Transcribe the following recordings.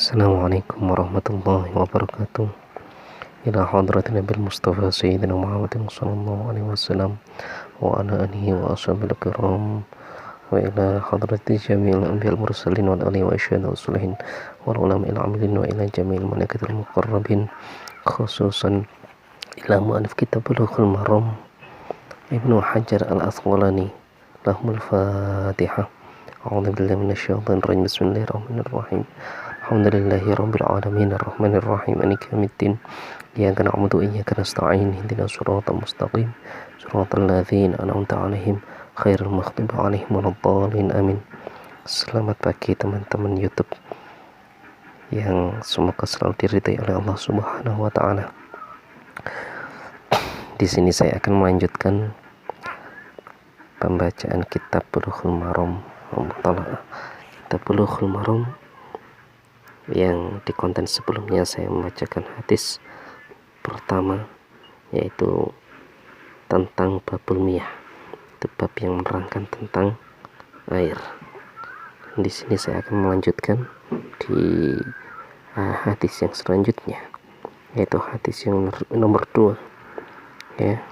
Assalamualaikum warahmatullahi wabarakatuh. Ila hadratin Nabil Mustafa Sayyidina Muhammadin sallallahu alaihi wasallam wa ala alihi wa ashabil kiram wa ila hadrati jami'il anbiya'il mursalin wa alihi wa asyhadu salihin wal ulama'il amilin wa ila jami'il malaikatil muqarrabin khususan ila mu'alif kitab Bulughul Maram Ibnu Hajar al-Asqalani. Lahumul Fatihah. A'udzu billahi minasyaitonir rajim. Bismillahirrahmanirrahim. Alhamdulillahi rabbil alamin arrahmanir rahim maliki yaumiddin. Iyyaka na'budu wa iyyaka nasta'in. Ihdinas siratal mustaqim. Siratal ladzina an'amta 'alaihim ghairil maghdubi 'alaihim waladdallin. Amin. Selamat pagi teman-teman YouTube yang semoga selalu diridai oleh Allah Subhanahu wa taala. Di sini saya akan melanjutkan pembacaan kitab Bulughul Maram. Kitab Bulughul Maram yang di konten sebelumnya saya membacakan hadis pertama, yaitu tentang babul miyah, itu bab yang menerangkan tentang air. Di sini saya akan melanjutkan di hadis yang selanjutnya, yaitu hadis yang nomor 2 ya.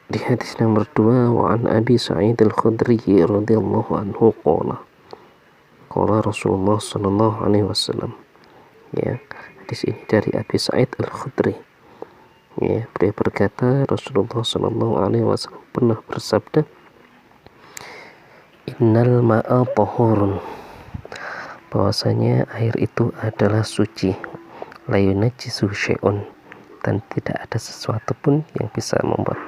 Di hadis nomor 2, wa an Abi Sa'id al-Khudri radhiyallahu anhu qala Rasulullah sallallahu alaihi wasallam. Ya, hadis ini dari Abi Sa'id al-Khudri. Ya, beliau berkata Rasulullah sallallahu alaihi wasallam pernah bersabda, innal ma'a tahurun, bahwasanya air itu adalah suci, la yunajjisu syai'un, dan tidak ada sesuatu pun yang bisa membuat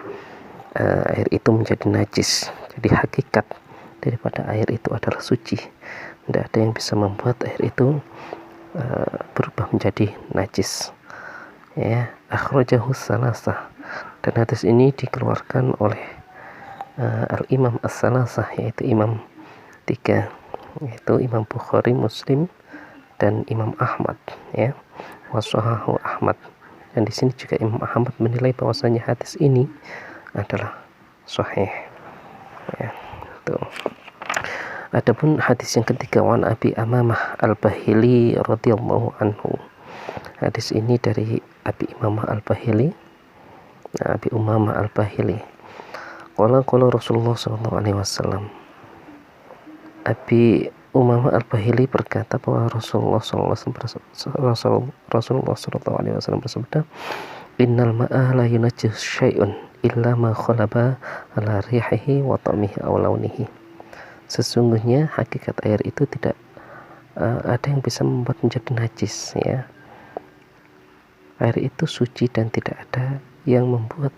air itu menjadi najis. Jadi hakikat daripada air itu adalah suci. Tidak ada yang bisa membuat air itu berubah menjadi najis. Ya, akhrajahu salasah, dan hadis ini dikeluarkan oleh al-Imam as-salasah, yaitu imam 3, yaitu Imam Bukhari, Muslim, dan Imam Ahmad, ya. Wasahahu Ahmad. Dan di sini juga Imam Ahmad menilai bahwasanya hadis ini adalah sahih. Ya, tuh. Adapun hadis yang ketiga, wan Abi Amamah al-Bahili radhiyallahu anhu. Hadis ini dari Abi Umamah al-Bahili. Abi Umamah al-Bahili. Qala Rasulullah sallallahu alaihi wasallam. Abi Umamah al-Bahili berkata bahwa Rasulullah sallallahu alaihi wasallam bersabda, innal ma'a la yunajjis syai'un illa ma khalaba ala rihihi wa ta'mihi aw launihi. Sesungguhnya hakikat air itu tidak ada yang bisa membuat menjadi najis, ya. Air itu suci dan tidak ada yang membuat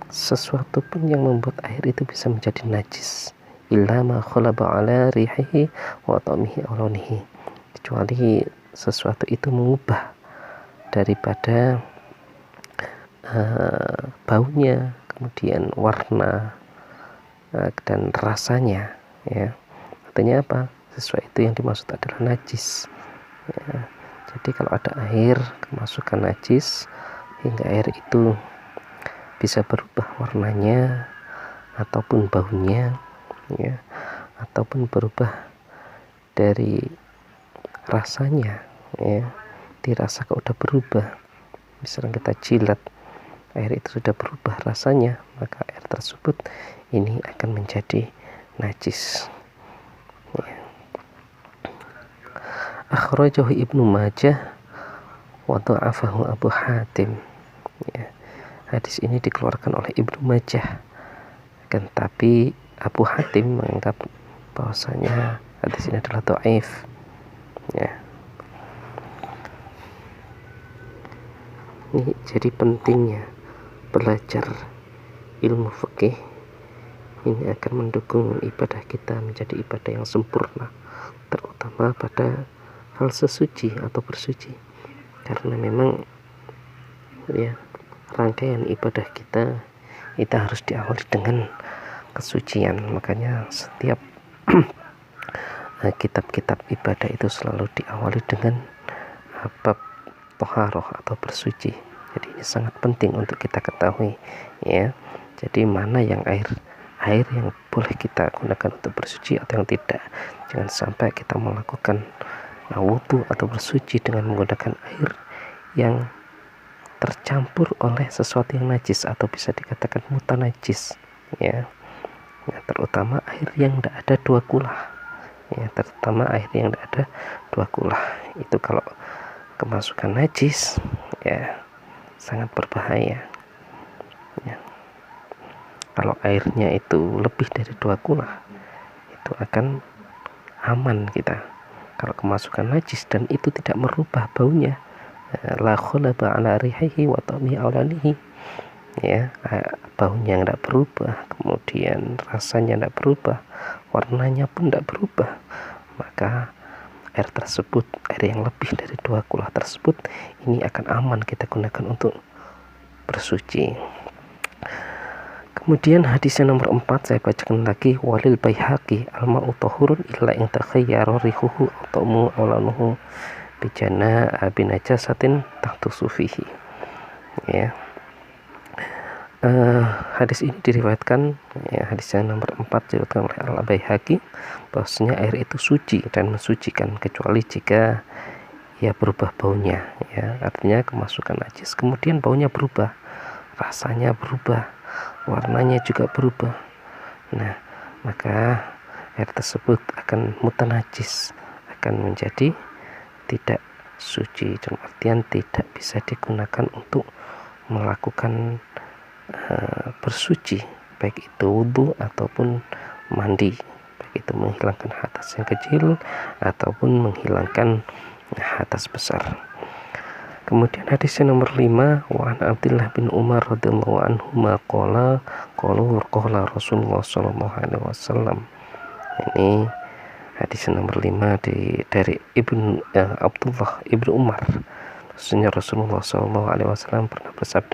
sesuatu pun yang membuat air itu bisa menjadi najis, illa ma khalaba ala rihihi wa ta'mihi aw launihi, kecuali sesuatu itu mengubah daripada baunya, kemudian warna dan rasanya, ya. Artinya apa? Sesuatu itu yang dimaksud adalah najis, ya. Jadi kalau ada air kemasukan najis hingga air itu bisa berubah warnanya ataupun baunya, ya, ataupun berubah dari rasanya, ya. Dirasa kalau udah berubah, misalnya kita jilat, air itu sudah berubah rasanya, maka air tersebut ini akan menjadi najis, ya. Akhrajahu Ibnu Majah wa dha'afahu Abu Hatim, ya. Hadis ini dikeluarkan oleh Ibnu Majah, kan, tapi Abu Hatim menganggap bahwasanya hadis ini adalah dhaif, ya. Ini jadi pentingnya belajar ilmu fikih ini akan mendukung ibadah kita menjadi ibadah yang sempurna, terutama pada hal sesuci atau bersuci, karena memang, ya, rangkaian ibadah kita harus diawali dengan kesucian. Makanya setiap kitab-kitab ibadah itu selalu diawali dengan bab toharoh atau bersuci. Jadi ini sangat penting untuk kita ketahui, ya. Jadi mana yang air yang boleh kita gunakan untuk bersuci atau yang tidak. Jangan sampai kita melakukan wudhu atau bersuci dengan menggunakan air yang tercampur oleh sesuatu yang najis atau bisa dikatakan mutanajis, ya. Nah, terutama air yang tidak ada dua kulah, ya, terutama air yang tidak ada dua kulah itu kalau kemasukan najis, ya, sangat berbahaya, ya. Kalau airnya itu lebih dari dua kulah itu akan aman kita. Kalau kemasukan najis dan itu tidak merubah baunya, la khulaba ala rihihi wa ta'mi aulanihi, ya, baunya tidak berubah, kemudian rasanya tidak berubah, warnanya pun tidak berubah, maka air tersebut, air yang lebih dari dua kulah tersebut, ini akan aman kita gunakan untuk bersuci. Kemudian hadis yang nomor 4 saya bacakan lagi, walil Baihaqi al-ma'u tahurun illa in takhayyara rihuhu atau aulanuhu bijana binajasatin tahtusu fihi, ya. Hadis ini diriwayatkan, ya, hadis yang nomor 4 diriwayatkan oleh al-Baihaqi bahwasanya air itu suci dan mensucikan kecuali jika ya berubah baunya, ya, artinya kemasukan najis kemudian baunya berubah, rasanya berubah, warnanya juga berubah. Nah, maka air tersebut akan mutanajis, akan menjadi tidak suci, dalam artian tidak bisa digunakan untuk melakukan bersuci, baik itu wudhu ataupun mandi, baik itu menghilangkan hadas yang kecil ataupun menghilangkan hadas besar. Kemudian hadis yang nomor 5, wa an Abdullah bin Umar radhiyallahu anhu qala qala Rasulullah sallallahu alaihi wasallam. Ini hadis yang nomor 5 dari Abdullah ibnu Umar. Sesungguhnya Rasulullah sallallahu alaihi wasallam pernah bersabda,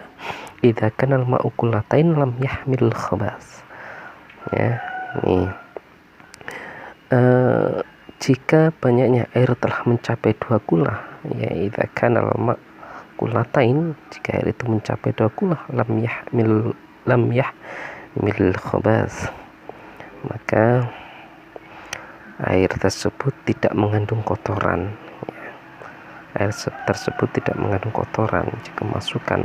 "Idza kana al-ma'u kullatain lam yahmil khabas." Ya, ini jika banyaknya air telah mencapai dua kulah, ya, idza kana al-ma' kullatain, jika air itu mencapai dua kulah, lam yahmil khabas, maka air tersebut tidak mengandung kotoran, ya. Air tersebut tidak mengandung kotoran. Jika masukkan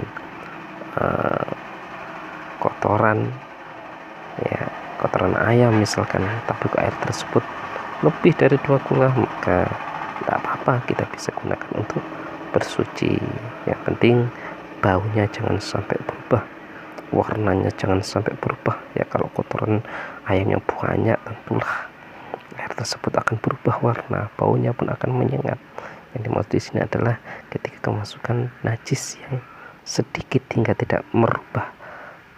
kotoran, ya, kotoran ayam misalkan, tapi air tersebut lebih dari dua kulah, maka tidak apa-apa, kita bisa gunakan untuk bersuci. Yang penting baunya jangan sampai berubah, warnanya jangan sampai berubah, ya. Kalau kotoran ayamnya banyak, tentulah air tersebut akan berubah warna, baunya pun akan menyengat. Yang dimaksud di sini adalah ketika kemasukan najis yang sedikit hingga tidak merubah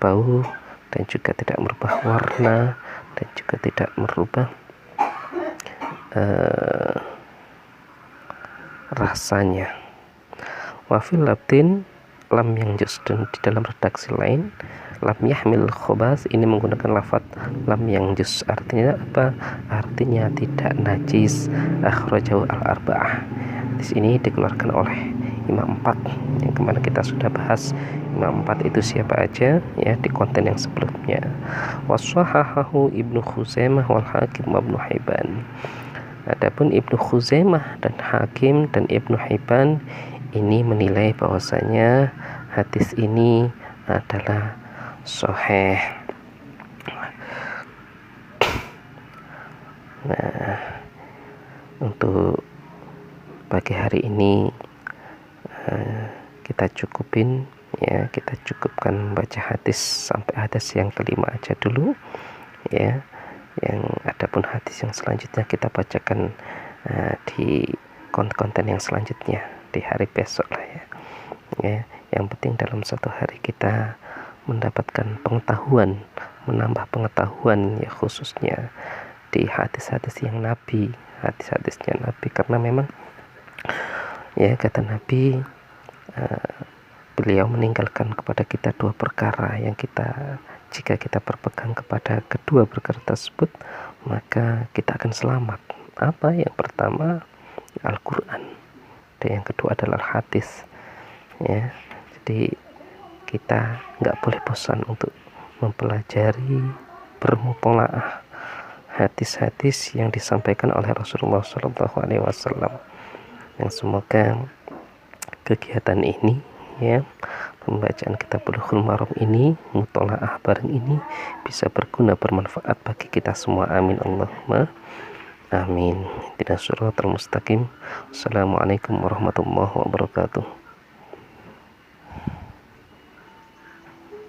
bau dan juga tidak merubah warna dan juga tidak merubah rasanya. Wafil labdin lam yang juz, dan di dalam redaksi lain lam yahmil khobas ini menggunakan lafaz lam yang juz, artinya apa? Artinya tidak najis. Akhrajahu al-arba'ah. Di sini dikeluarkan oleh Imam 4 yang kemarin kita sudah bahas. Imam 4 itu siapa aja, ya, di konten yang sebelumnya. Washahahu Ibnu Khuzaimah wal Hakim wa Ibnu Hibban. Adapun Ibnu Khuzaimah dan Hakim dan Ibnu Hibban ini menilai bahwasanya hadis ini adalah sahih. Nah, untuk pagi hari ini kita cukupin, ya, kita cukupkan baca hadis sampai hadis yang kelima aja dulu, ya. Yang adapun hadis yang selanjutnya kita bacakan di konten yang selanjutnya di hari besok lah, ya. Ya, yang penting dalam satu hari kita mendapatkan pengetahuan, menambah pengetahuan, ya, khususnya di hadis-hadis yang Nabi, hadis-hadisnya Nabi, karena memang, ya, kata Nabi, beliau meninggalkan kepada kita dua perkara yang jika kita berpegang kepada kedua perkara tersebut, maka kita akan selamat. Apa? Yang pertama Al-Quran, dan yang kedua adalah hadis, ya. Jadi kita nggak boleh bosan untuk mempelajari, bermutolaah hadis-hadis yang disampaikan oleh Rasulullah SAW. yang semoga kegiatan ini, ya, pembacaan kitab Bulughul Maram ini, mutolaah bareng ini bisa berguna, bermanfaat bagi kita semua. Amin Allahumma amin. Ihdinas siratal mustaqim. Assalamualaikum warahmatullahi wabarakatuh.